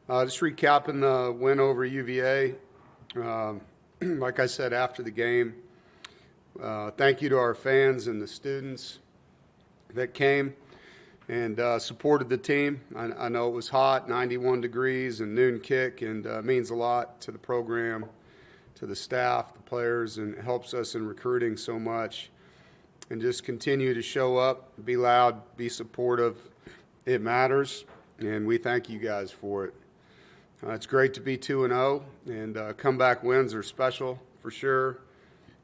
Just recapping the win over UVA. Like I said after the game, thank you to our fans and the students that came and supported the team. I know it was hot, 91 degrees and noon kick, and it means a lot to the program, to the staff, the players, and it helps us in recruiting so much. And just continue to show up, be loud, be supportive. It matters, and we thank you guys for it. It's great to be 2-0, and comeback wins are special for sure.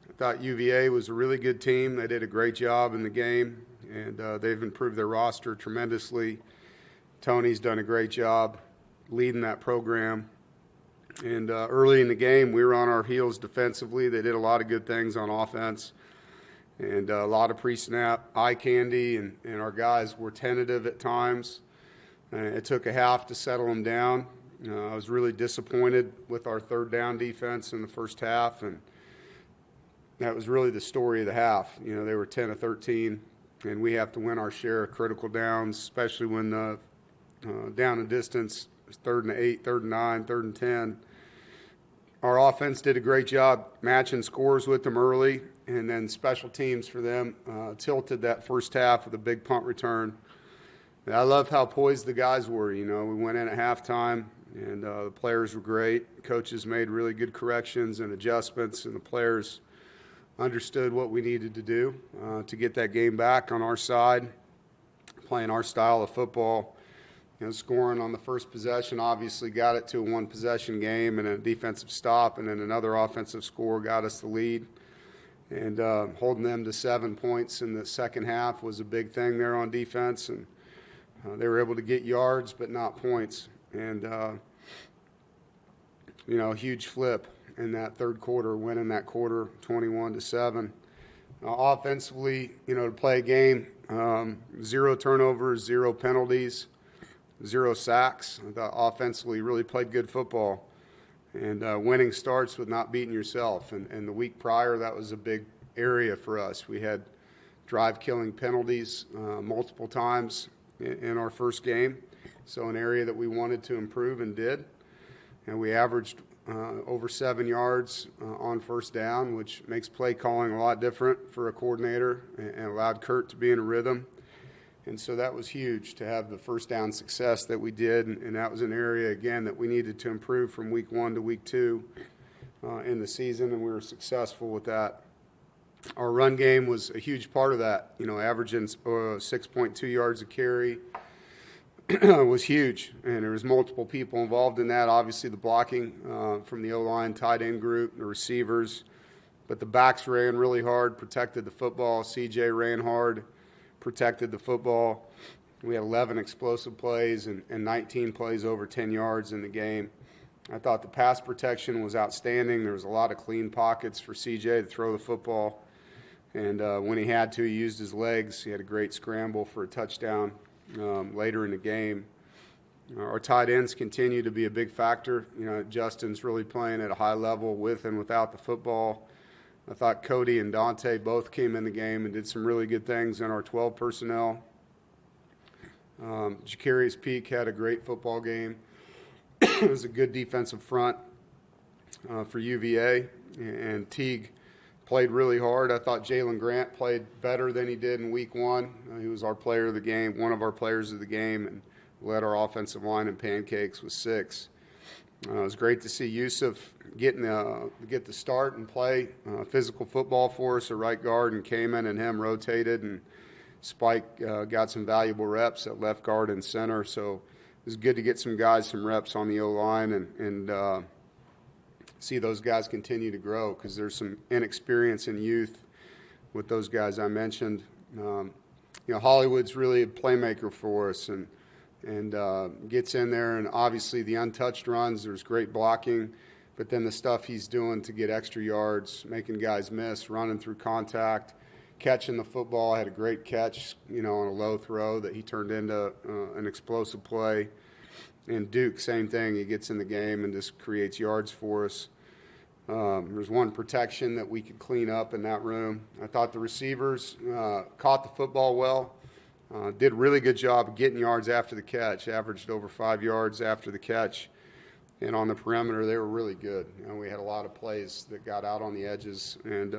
I thought UVA was a really good team. They did a great job in the game, and they've improved their roster tremendously. Tony's done a great job leading that program. And early in the game, we were on our heels defensively. They did a lot of good things on offense, and a lot of pre-snap eye candy, and our guys were tentative at times. It took a half to settle them down. I was really disappointed with our third down defense in the first half, and that was really the story of the half. You know, they were 10 of 13, and we have to win our share of critical downs, especially when the down and distance is 3rd and 8, 3rd and 9, 3rd and 10. Our offense did a great job matching scores with them early, and then special teams for them tilted that first half with a big punt return. And I love how poised the guys were. You know, we went in at halftime, and the players were great. Coaches made really good corrections and adjustments, and the players understood what we needed to do to get that game back on our side, playing our style of football. You know, scoring on the first possession obviously got it to a one-possession game, and a defensive stop and then another offensive score got us the lead. And holding them to 7 points in the second half was a big thing there on defense, and they were able to get yards but not points. And, you know, a huge flip in that third quarter, winning that quarter 21-7. Offensively, you know, to play a game, 0 turnovers, 0 penalties, 0 sacks. I thought offensively really played good football. And winning starts with not beating yourself. And the week prior, that was a big area for us. We had drive-killing penalties multiple times in our first game. So an area that we wanted to improve and did. And we averaged over 7 yards on first down, which makes play calling a lot different for a coordinator and allowed Kurt to be in a rhythm. And so that was huge to have the first down success that we did. And that was an area, again, that we needed to improve from week 1 to week 2 in the season, and we were successful with that. Our run game was a huge part of that, you know, averaging 6.2 yards a carry. Was huge, and there was multiple people involved in that. Obviously, the blocking from the O-line, tight end group, the receivers, but the backs ran really hard, protected the football. CJ ran hard, protected the football. We had 11 explosive plays and 19 plays over 10 yards in the game. I thought the pass protection was outstanding. There was a lot of clean pockets for CJ to throw the football, and when he had to, he used his legs. He had a great scramble for a touchdown. Later in the game. Our tight ends continue to be a big factor. You know, Justin's really playing at a high level with and without the football. I thought Cody and Dante both came in the game and did some really good things in our 12 personnel. Jacarius Peak had a great football game. It was a good defensive front for UVA, and Teague played really hard. I thought Jalen Grant played better than he did in week 1. He was our player of the game, one of our players of the game, and led our offensive line in pancakes with 6. It was great to see Yusuf get the start and play physical football for us, a right guard, and Kamen and him rotated, and Spike got some valuable reps at left guard and center. So it was good to get some guys some reps on the O-line and see those guys continue to grow, because there's some inexperience in youth with those guys I mentioned. You know, Hollywood's really a playmaker for us and gets in there, and obviously the untouched runs, there's great blocking, but then the stuff he's doing to get extra yards, making guys miss, running through contact, catching the football. Had a great catch, you know, on a low throw that he turned into an explosive play. And Duke, same thing. He gets in the game and just creates yards for us. There's one protection that we could clean up in that room. I thought the receivers caught the football well. Did a really good job of getting yards after the catch, averaged over 5 yards after the catch. And on the perimeter, they were really good. We had a lot of plays that got out on the edges, and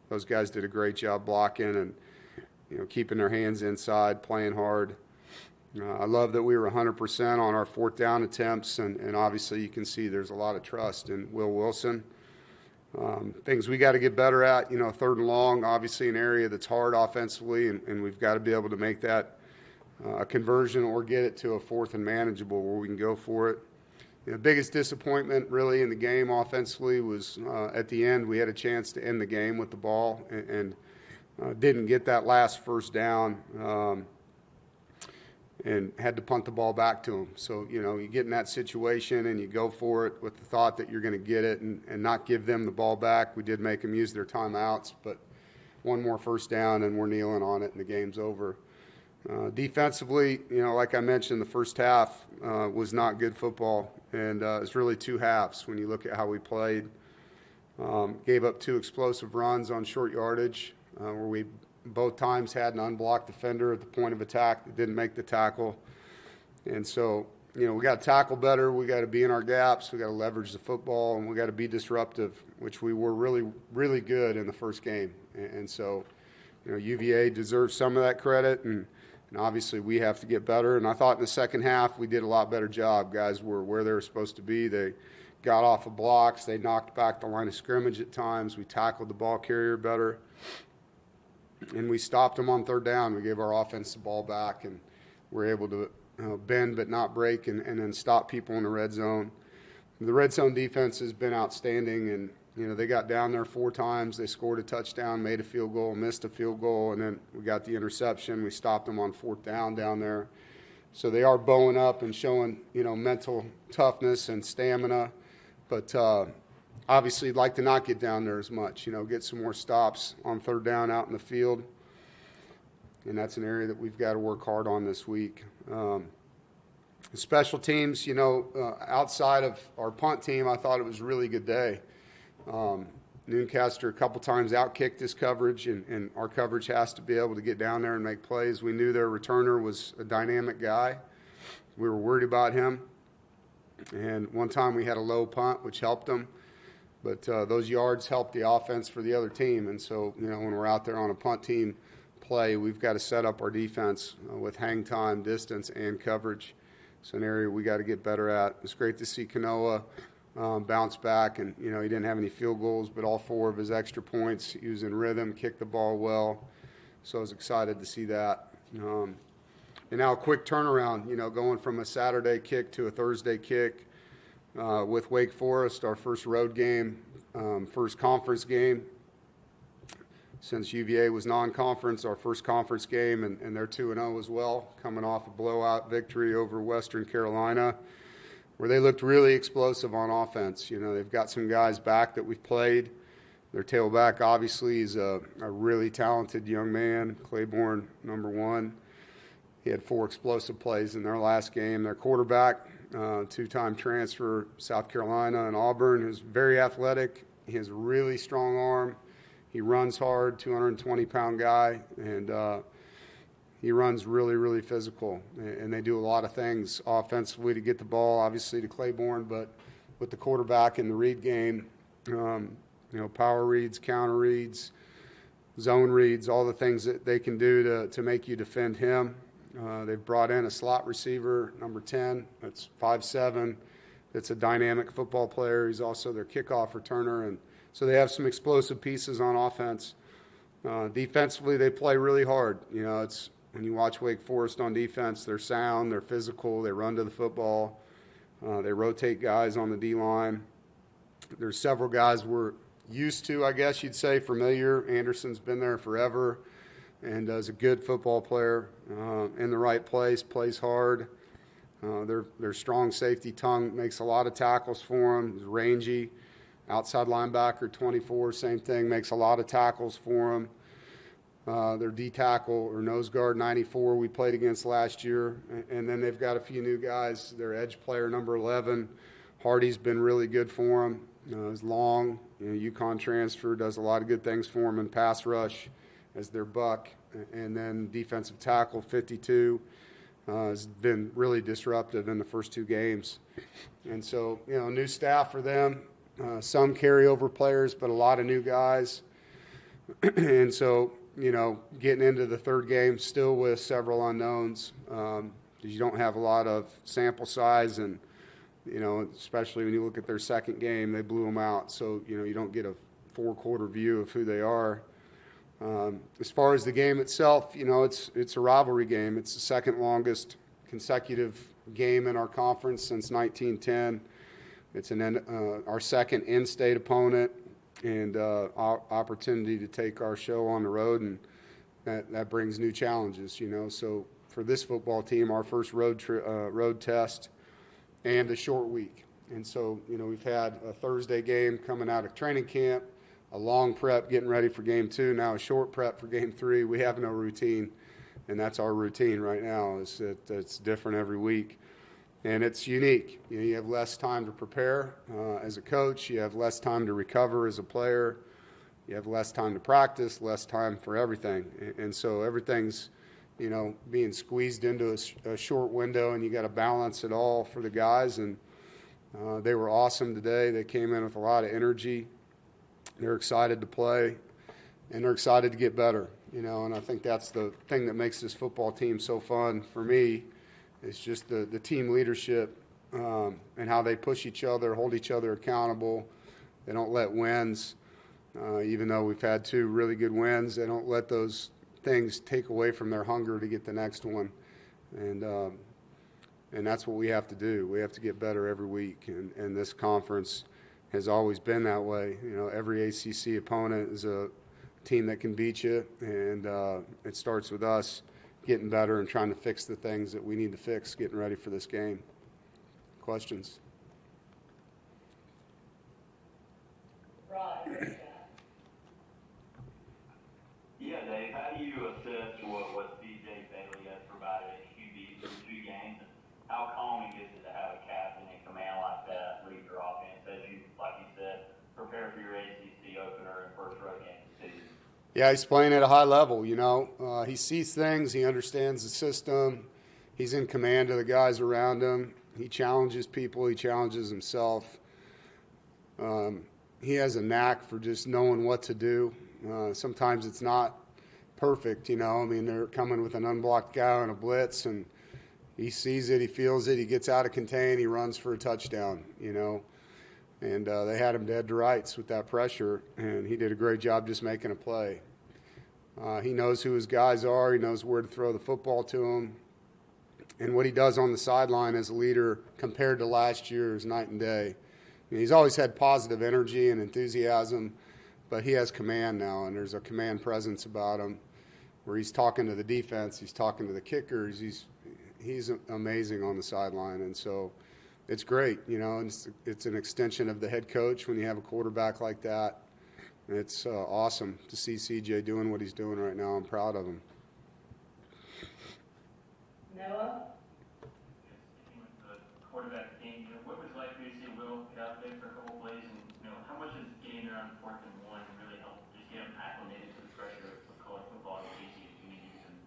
those guys did a great job blocking and keeping their hands inside, playing hard. I love that we were 100% on our fourth down attempts, and obviously you can see there's a lot of trust in Will Wilson. Things we got to get better at, third and long, obviously an area that's hard offensively, and we've got to be able to make that a conversion or get it to a fourth and manageable where we can go for it. The biggest disappointment really in the game offensively was at the end. We had a chance to end the game with the ball and didn't get that last first down and had to punt the ball back to them. So, you get in that situation and you go for it with the thought that you're going to get it and not give them the ball back. We did make them use their timeouts, but one more first down and we're kneeling on it and the game's over. Defensively, like I mentioned, the first half was not good football, and it's really two halves when you look at how we played. Gave up 2 explosive runs on short yardage where we both times had an unblocked defender at the point of attack that didn't make the tackle. And so, we got to tackle better. We got to be in our gaps. We got to leverage the football, and we got to be disruptive, which we were really, really good in the first game. And so, UVA deserves some of that credit, and obviously we have to get better. And I thought in the second half we did a lot better job. Guys were where they were supposed to be. They got off of blocks. They knocked back the line of scrimmage at times. We tackled the ball carrier better. And we stopped them on third down. We gave our offense the ball back, and we're able to bend but not break and then stop people in the red zone. The red zone defense has been outstanding, and they got down there 4 times. They scored a touchdown, made a field goal, missed a field goal, and then we got the interception. We stopped them on fourth down there. So they are bowing up and showing, mental toughness and stamina. But obviously, I'd like to not get down there as much, get some more stops on third down out in the field. And that's an area that we've got to work hard on this week. Special teams, outside of our punt team, I thought it was a really good day. Nooncaster a couple times outkicked his coverage, and our coverage has to be able to get down there and make plays. We knew their returner was a dynamic guy. We were worried about him. And one time we had a low punt, which helped them. But those yards helped the offense for the other team. And so, when we're out there on a punt team play, we've got to set up our defense with hang time, distance, and coverage. It's an area we got to get better at. It's great to see Kanoa bounce back, and he didn't have any field goals, but all 4 of his extra points, he was in rhythm, kicked the ball well. So I was excited to see that. And now a quick turnaround, going from a Saturday kick to a Thursday kick with Wake Forest, our first road game, first conference game. Since UVA was non-conference, our first conference game, and they're 2-0 as well, coming off a blowout victory over Western Carolina, where they looked really explosive on offense. They've got some guys back that we've played. Their tailback, obviously, is a really talented young man, Claiborne, number 1. He had 4 explosive plays in their last game. Their quarterback, 2-time transfer, South Carolina and Auburn, who's very athletic. He has a really strong arm. He runs hard, 220-pound guy, and he runs really, really physical. And they do a lot of things offensively to get the ball, obviously, to Claiborne, but with the quarterback in the read game, power reads, counter reads, zone reads, all the things that they can do to make you defend him. They've brought in a slot receiver, number 10, that's 5'7". That's a dynamic football player. He's also their kickoff returner, and so they have some explosive pieces on offense. Defensively, they play really hard. It's when you watch Wake Forest on defense, they're sound, they're physical, they run to the football, they rotate guys on the D-line. There's several guys we're used to, I guess you'd say, familiar. Anderson's been there forever and is a good football player, in the right place, plays hard. Their strong safety tongue makes a lot of tackles for him. He's rangy. Outside linebacker, 24, same thing, makes a lot of tackles for him. Their D-tackle or nose guard, 94, we played against last year. And then they've got a few new guys. Their edge player, number 11, Hardy's been really good for him. He's long, UConn transfer, does a lot of good things for him in pass rush as their buck. And then defensive tackle, 52, has been really disruptive in the first 2 games. And so, new staff for them, some carryover players, but a lot of new guys. And so, getting into the 3rd game still with several unknowns, because you don't have a lot of sample size, and, especially when you look at their 2nd game, they blew them out. So, you don't get a 4-quarter view of who they are. As far as the game itself, it's a rivalry game. It's the 2nd longest consecutive game in our conference since 1910. It's our 2nd in-state opponent, and our opportunity to take our show on the road, and that brings new challenges. So for this football team, our first road test and a short week. And so we've had a Thursday game coming out of training camp, a long prep getting ready for game 2, now a short prep for game 3. We have no routine, and that's our routine right now. It's different every week, and it's unique. You have less time to prepare as a coach. You have less time to recover as a player. You have less time to practice, less time for everything. And so everything's, being squeezed into a short window, and you got to balance it all for the guys. And they were awesome today. They came in with a lot of energy. They're excited to play, and they're excited to get better, and I think that's the thing that makes this football team so fun for me. It's just the team leadership and how they push each other, hold each other accountable. They don't let wins, even though we've had 2 really good wins, they don't let those things take away from their hunger to get the next one. And that's what we have to do. We have to get better every week, and this conference has always been that way. Every ACC opponent is a team that can beat you, and it starts with us getting better and trying to fix the things that we need to fix, getting ready for this game. Questions? Yeah, Dave, how do you assess what CJ Bailey has provided at QB through 2 games, and how calming is it to have a captain in command like that lead your offense as you, like you said, prepare for your ACC opener and first road game of the season? Yeah, he's playing at a high level, He sees things. He understands the system. He's in command of the guys around him. He challenges people. He challenges himself. He has a knack for just knowing what to do. Sometimes it's not perfect, they're coming with an unblocked guy on a blitz, and he sees it, he feels it, he gets out of contain, he runs for a touchdown, And they had him dead to rights with that pressure, and he did a great job just making a play. He knows who his guys are. He knows where to throw the football to them. And what he does on the sideline as a leader compared to last year is night and day. He's always had positive energy and enthusiasm, but he has command now, and there's a command presence about him where he's talking to the defense, he's talking to the kickers. He's amazing on the sideline, and so it's great, and it's an extension of the head coach when you have a quarterback like that. It's awesome to see CJ doing what he's doing right now. I'm proud of him. Noah? Quarterback game, what was it like for you to see Will get out there for a couple plays, and how much does getting there on 4th and 1 really help just get him acclimated to the pressure of college football in the GC communities and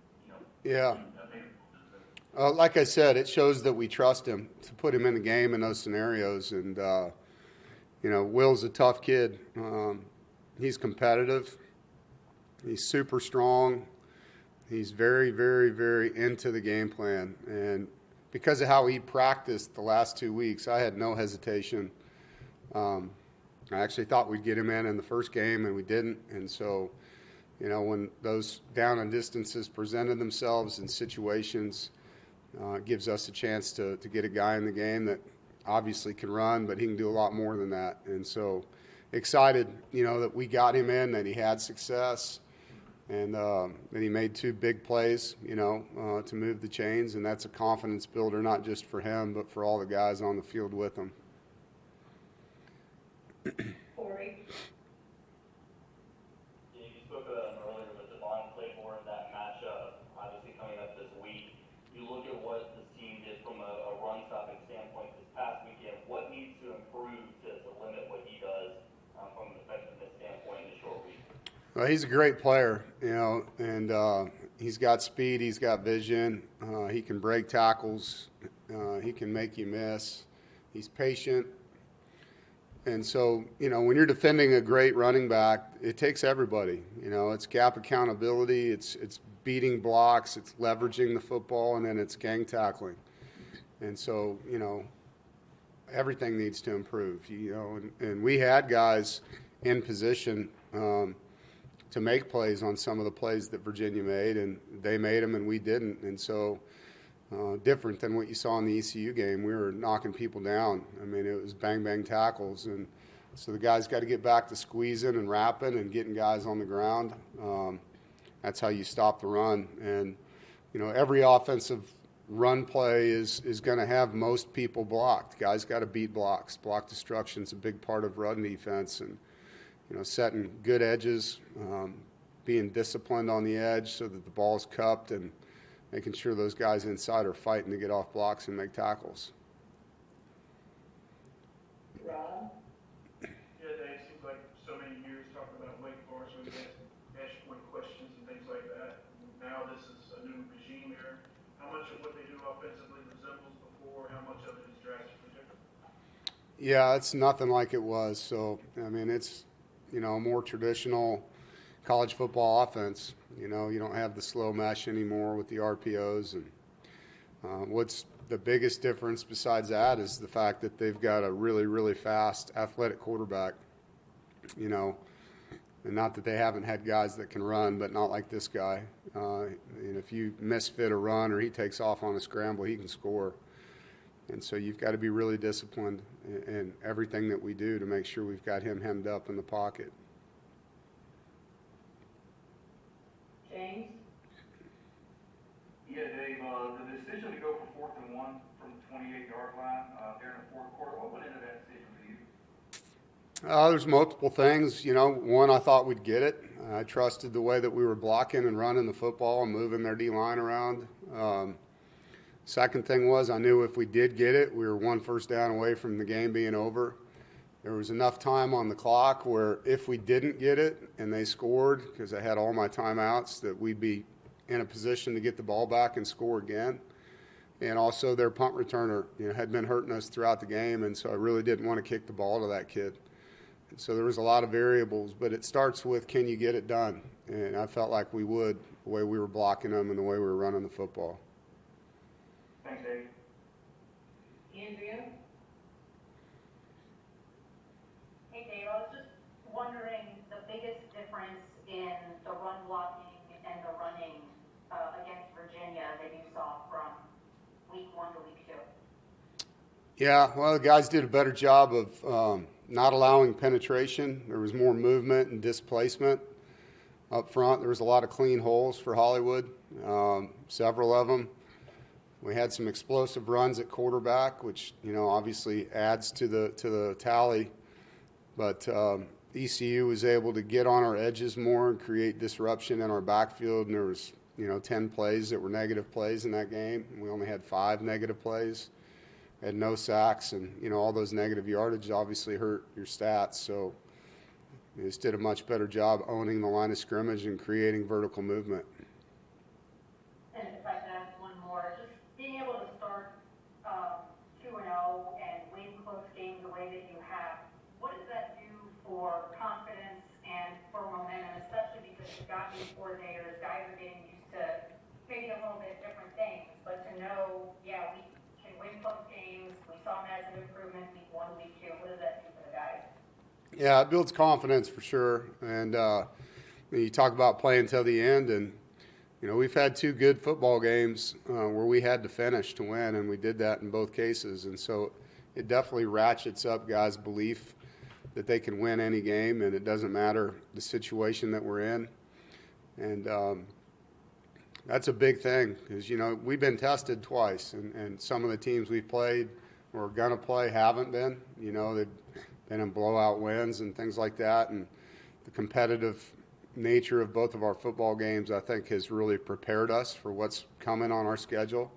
Yeah. a bigger Like I said, it shows that we trust him to put him in the game in those scenarios. And, Will's a tough kid. He's competitive. He's super strong. He's very, very, very into the game plan. And because of how he practiced the last 2 weeks, I had no hesitation. I actually thought we'd get him in the first game, and we didn't. And so, when those down and distances presented themselves in situations, it gives us a chance to get a guy in the game that obviously can run, but he can do a lot more than that. And so excited, that we got him in, that he had success, and that he made 2 big plays, to move the chains. And that's a confidence builder, not just for him, but for all the guys on the field with him. Corey? You spoke earlier with the Devon Claiborne, that matchup, obviously coming up this week. You look at what this team did from a run-stopping standpoint this past weekend. What needs to improve to limit what he does from an effectiveness standpoint in the short week? Well, he's a great player, and he's got speed, he's got vision, he can break tackles, he can make you miss, he's patient. And so, when you're defending a great running back, it takes everybody. It's gap accountability, it's beating blocks, it's leveraging the football, and then it's gang tackling. And so, everything needs to improve, and we had guys in position to make plays on some of the plays that Virginia made, and they made them and we didn't. And so different than what you saw in the ECU game, we were knocking people down. I mean, it was bang tackles, and so the guys got to get back to squeezing and wrapping and getting guys on the ground. That's how you stop the run. And every offensive run play is going to have most people blocked. Guys got to beat blocks. Block destruction is a big part of run defense, and setting good edges, being disciplined on the edge so that the ball's cupped, and making sure those guys inside are fighting to get off blocks and make tackles. Rob? Yeah, Dave, it seems like so many years talking about Wake Forest, we ask one questions and things like that. Now this is a new regime here. How much of what they do offensively resembles before? How much of it is drastically different? Yeah, it's nothing like it was. So, I mean, it's a more traditional college football offense. You don't have the slow mesh anymore with the RPOs. And what's the biggest difference besides that is the fact that they've got a really, really fast, athletic quarterback. And not that they haven't had guys that can run, but not like this guy. And if you misfit a run or he takes off on a scramble, he can score. And so you've got to be really disciplined in everything that we do to make sure we've got him hemmed up in the pocket. James? Yeah, Dave, the decision to go for 4th and 1 from the 28-yard line there in the fourth quarter, what went into that decision for you? There's multiple things. One, I thought we'd get it. I trusted the way that we were blocking and running the football and moving their D-line around. Second thing was I knew if we did get it, we were 1 first down away from the game being over. There was enough time on the clock where if we didn't get it and they scored, because I had all my timeouts, that we'd be in a position to get the ball back and score again. And also their punt returner had been hurting us throughout the game, and so I really didn't want to kick the ball to that kid. And so there was a lot of variables, but it starts with can you get it done? And I felt like we would, the way we were blocking them and the way we were running the football. Thanks, Dave. Andrea? Hey Dave, I was just wondering the biggest difference in the run blocking and the running against Virginia that you saw from week 1 to week 2. Yeah, well, the guys did a better job of not allowing penetration. There was more movement and displacement up front. There was a lot of clean holes for Hollywood, several of them. We had some explosive runs at quarterback, which obviously adds to the tally. But ECU was able to get on our edges more and create disruption in our backfield. And there was 10 plays that were negative plays in that game. We only had 5 negative plays. Had no sacks, and all those negative yardage obviously hurt your stats. So we just did a much better job owning the line of scrimmage and creating vertical movement. And if I could ask one more, just being able to start 2-0 and win close games the way that you have, what does that do for confidence and for momentum, especially because you've got these coordinators, guys are getting used to maybe a little bit different things, but to know, yeah, we can win close games, we saw massive improvements week 1, week 2, what does that do for the guys? Yeah, it builds confidence for sure. And you talk about playing till the end, and we've had 2 good football games where we had to finish to win, and we did that in both cases. And so it definitely ratchets up guys' belief that they can win any game, and it doesn't matter the situation that we're in. And that's a big thing because, we've been tested twice, and some of the teams we've played or going to play haven't been. They've been in blowout wins and things like that. And the competitive nature of both of our football games, I think, has really prepared us for what's coming on our schedule.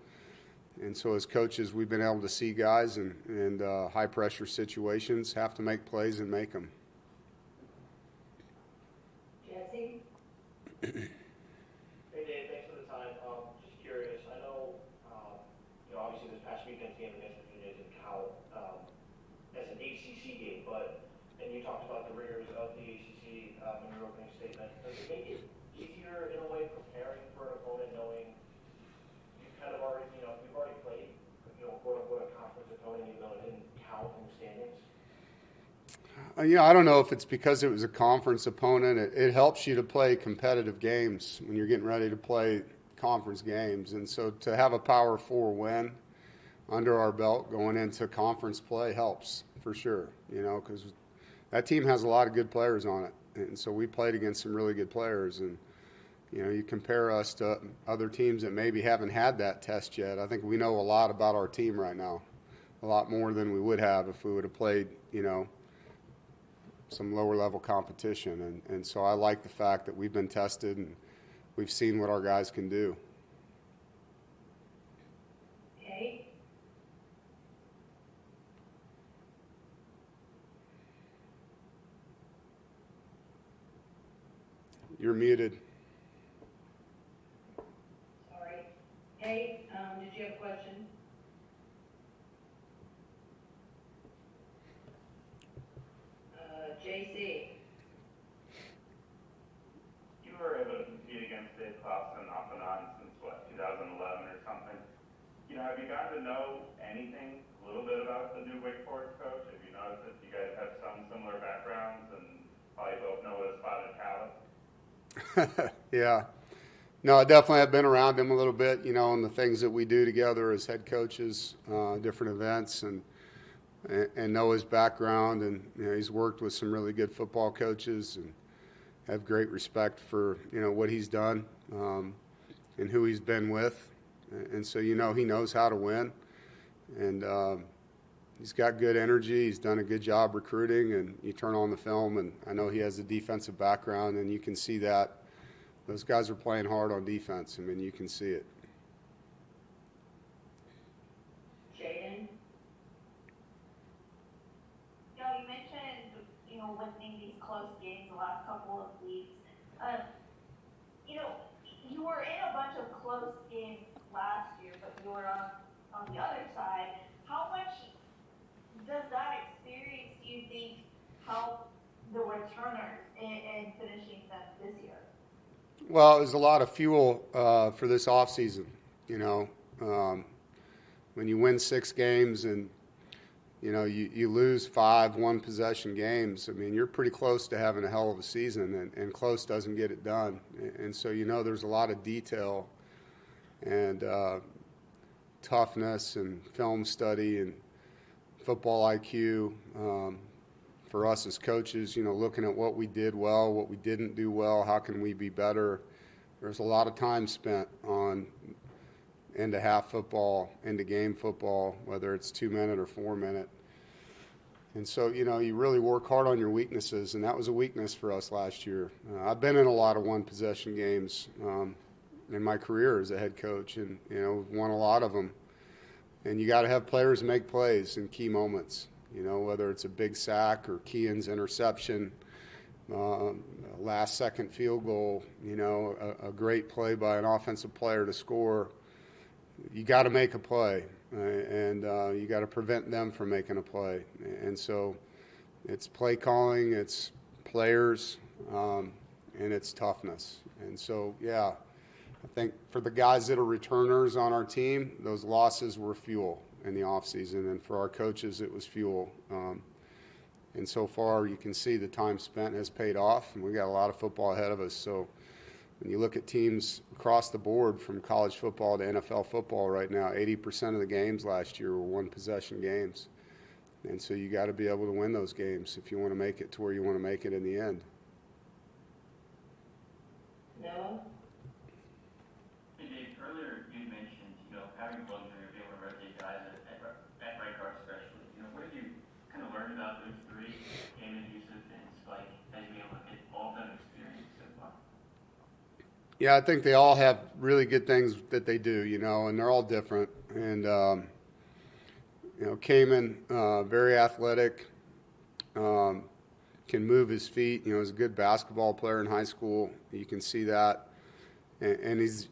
And so as coaches, we've been able to see guys in high-pressure situations have to make plays and make them. Jesse? Hey Dave, thanks for the time. Just curious, I know, obviously this past weekend's game against Virginia didn't count as an ACC game, and you talked about the rigors of the ACC in your opening statement. Does it make it easier in a way preparing for an opponent, knowing you've kind of already, you've already played, quote unquote, a conference opponent, even though it didn't count in the standings? I don't know if it's because it was a conference opponent. It helps you to play competitive games when you're getting ready to play conference games. And so to have a Power 4 win under our belt going into conference play helps for sure, because that team has a lot of good players on it. And so we played against some really good players. And, you compare us to other teams that maybe haven't had that test yet. I think we know a lot about our team right now, a lot more than we would have if we would have played, some lower level competition. And so I like the fact that we've been tested and we've seen what our guys can do. Okay. You're muted. Sorry. Hey, did you have a question? JC. You were able to compete against Dave Clawson off and on since, 2011 or something. Have you gotten to know anything, a little bit about the new Wake Forest coach? Have you noticed that you guys have some similar backgrounds and probably both know his spotted talent? Yeah. No, I definitely have been around him a little bit, and the things that we do together as head coaches, different events, and know his background. And, he's worked with some really good football coaches and have great respect for, what he's done and who he's been with. And so, he knows how to win. And he's got good energy. He's done a good job recruiting. And you turn on the film, and I know he has a defensive background, and you can see that. Those guys are playing hard on defense. You can see it. Jaden? You mentioned, winning these close games the last couple of weeks. You were in a bunch of close games last year, but you were on the other side. How much does that experience, do you think, help the returners in finishing them this year? Well, it was a lot of fuel for this offseason, when you win 6 games and, you lose 5 one-possession games. You're pretty close to having a hell of a season, and close doesn't get it done. And so, there's a lot of detail and toughness and film study and football IQ for us as coaches, looking at what we did well, what we didn't do well, how can we be better. There's a lot of time spent on end-of-half football, end-of-game football, whether it's 2-minute or 4-minute. And so, you really work hard on your weaknesses, and that was a weakness for us last year. I've been in a lot of one-possession games in my career as a head coach, and, we've won a lot of them. And you got to have players make plays in key moments, whether it's a big sack or Kean's interception, last-second field goal, a great play by an offensive player to score. You got to make a play, and you got to prevent them from making a play. And so it's play calling, it's players, and it's toughness. And so, yeah, I think for the guys that are returners on our team, those losses were fuel in the offseason, and for our coaches, it was fuel. And so far, you can see the time spent has paid off, and we got a lot of football ahead of us. So when you look at teams across the board from college football to NFL football right now, 80% of the games last year were one-possession games. And so you got to be able to win those games if you want to make it to where you want to make it in the end. Noah? Hey Dave, earlier you mentioned, having the luxury of being able to rotate guys at right guard especially. What have you kind of learned about those 3 game and Yusuf and Spike as you able to get all of them experience so far? Yeah, I think they all have really good things that they do, and they're all different. And, Kamen, very athletic, can move his feet. You know, he's a good basketball player in high school. You can see that. And he's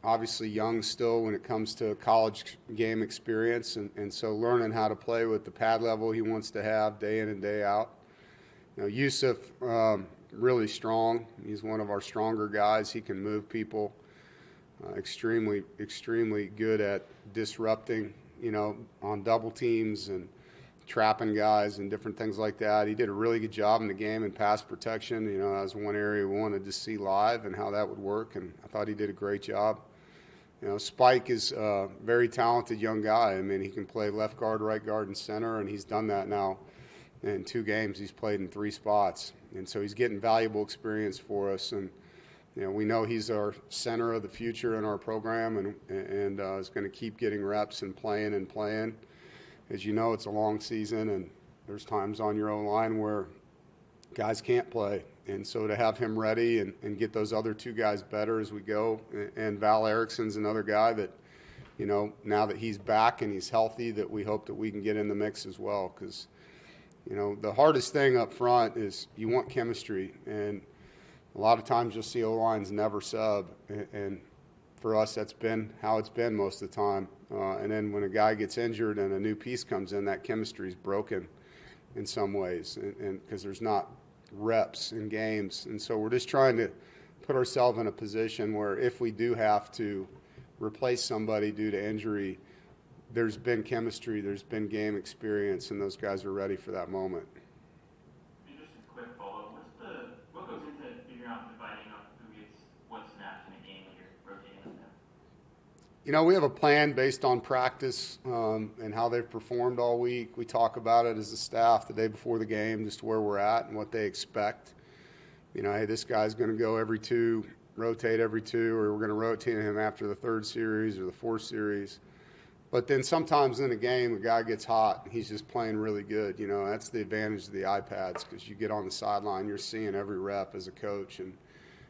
obviously young still when it comes to college game experience. And so learning how to play with the pad level he wants to have day in and day out. You know, Yusuf, really strong. He's one of our stronger guys. He can move people. Extremely good at disrupting, you know, on double teams and trapping guys and different things like that. He did a really good job in the game in pass protection. You know, that was one area we wanted to see live and how that would work, and I thought he did a great job. You know, Spike is a very talented young guy. I mean, he can play left guard, right guard, and center, and he's done that now in 2 games. He's played in 3 spots, and so he's getting valuable experience for us. And you know, we know he's our center of the future in our program, and is going to keep getting reps and playing. As you know, it's a long season, and there's times on your own line where guys can't play. And so to have him ready and get those other 2 guys better as we go, and Val Erickson's another guy that, you know, now that he's back and he's healthy, that we hope that we can get in the mix as well. Because, you know, the hardest thing up front is you want chemistry, and a lot of times you'll see O-lines never sub, and for us that's been how it's been most of the time. And then when a guy gets injured and a new piece comes in, that chemistry is broken in some ways, and because there's not reps in games. And so we're just trying to put ourselves in a position where if we do have to replace somebody due to injury, there's been chemistry, there's been game experience, and those guys are ready for that moment. Just a quick follow-up. What goes into figuring out dividing up who gets what snaps in a game when you're rotating them? You know, we have a plan based on practice and how they've performed all week. We talk about it as a staff the day before the game, just where we're at and what they expect. You know, hey, this guy's going to go every 2, rotate every 2, or we're going to rotate him after the 3rd series or the 4th series. But then sometimes in a game, a guy gets hot and he's just playing really good. You know, that's the advantage of the iPads, because you get on the sideline, you're seeing every rep as a coach. And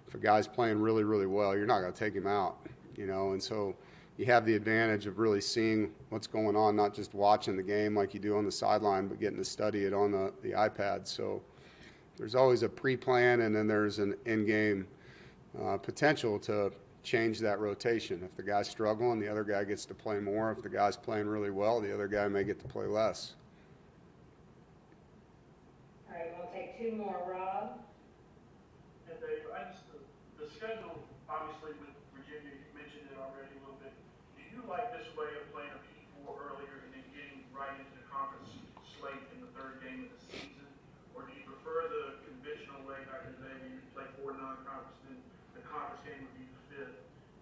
if a guy's playing really, really well, you're not going to take him out, you know. And so you have the advantage of really seeing what's going on, not just watching the game like you do on the sideline, but getting to study it on the iPad. So there's always a pre-plan, and then there's an in-game potential to change that rotation. If the guy's struggling, the other guy gets to play more. If the guy's playing really well, the other guy may get to play less. All right, we'll take 2 more. Rob? And Dave, the schedule, obviously with Virginia, you mentioned it already a little bit. Do you like this way of playing a P4 earlier and then getting right into the conference slate in the 3rd game of the season? Or do you prefer the conventional way back in the day where you play 4 non-conference, then the conference game would be the 5th?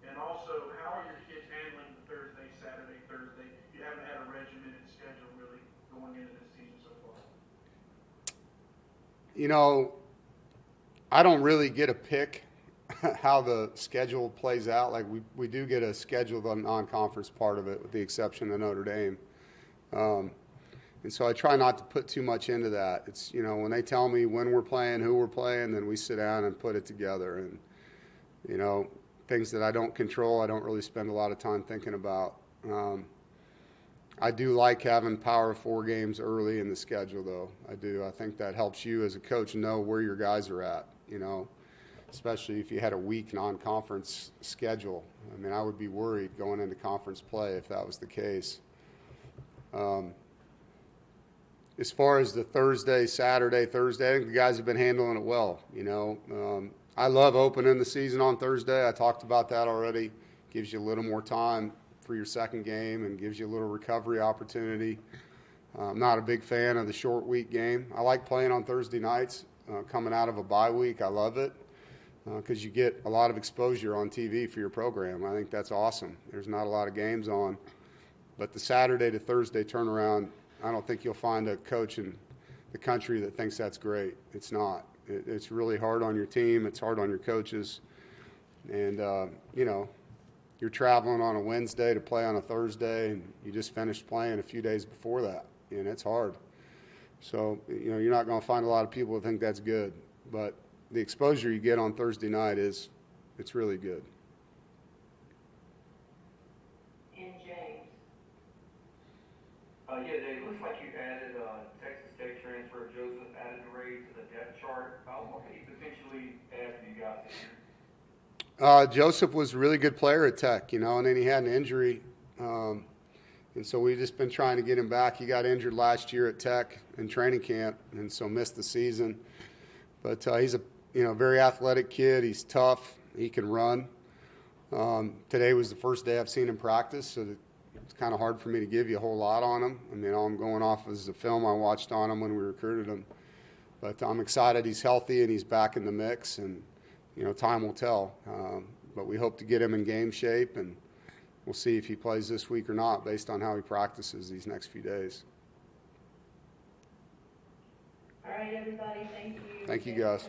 And also, how are your kids handling the Thursday, Saturday, Thursday? You haven't had a regimented schedule really going into this season so far. You know, I don't really get a pick how the schedule plays out. Like we do get a schedule on non-conference part of it, with the exception of Notre Dame. And so I try not to put too much into that. It's, you know, when they tell me when we're playing, who we're playing, then we sit down and put it together. And, you know, things that I don't control, I don't really spend a lot of time thinking about. I do like having Power 4 games early in the schedule, though. I do. I think that helps you as a coach know where your guys are at, you know, especially if you had a weak non-conference schedule. I mean, I would be worried going into conference play if that was the case. As far as the Thursday, Saturday, Thursday, I think the guys have been handling it well, you know. I love opening the season on Thursday. I talked about that already. Gives you a little more time for your second game and gives you a little recovery opportunity. I'm not a big fan of the short week game. I like playing on Thursday nights coming out of a bye week. I love it because you get a lot of exposure on TV for your program. I think that's awesome. There's not a lot of games on. But the Saturday to Thursday turnaround, I don't think you'll find a coach in the country that thinks that's great. It's not. It's really hard on your team. It's hard on your coaches. And, you know, you're traveling on a Wednesday to play on a Thursday, and you just finished playing a few days before that, and it's hard. So, you know, you're not going to find a lot of people who think that's good. But the exposure you get on Thursday night it's really good. And James? Yeah, Dave, it looks like you added Texas State transfer Joseph Adenuray to the depth chart. What can he potentially add for you guys this year? Joseph was a really good player at Tech, you know, and then he had an injury. And so we've just been trying to get him back. He got injured last year at Tech in training camp, and so missed the season. But he's a very athletic kid. He's tough. He can run. Today was the first day I've seen him practice, so it's kind of hard for me to give you a whole lot on him. I mean, all I'm going off is the film I watched on him when we recruited him. But I'm excited he's healthy and he's back in the mix, and time will tell. But we hope to get him in game shape, and we'll see if he plays this week or not based on how he practices these next few days. All right, everybody, thank you. Thank you, guys.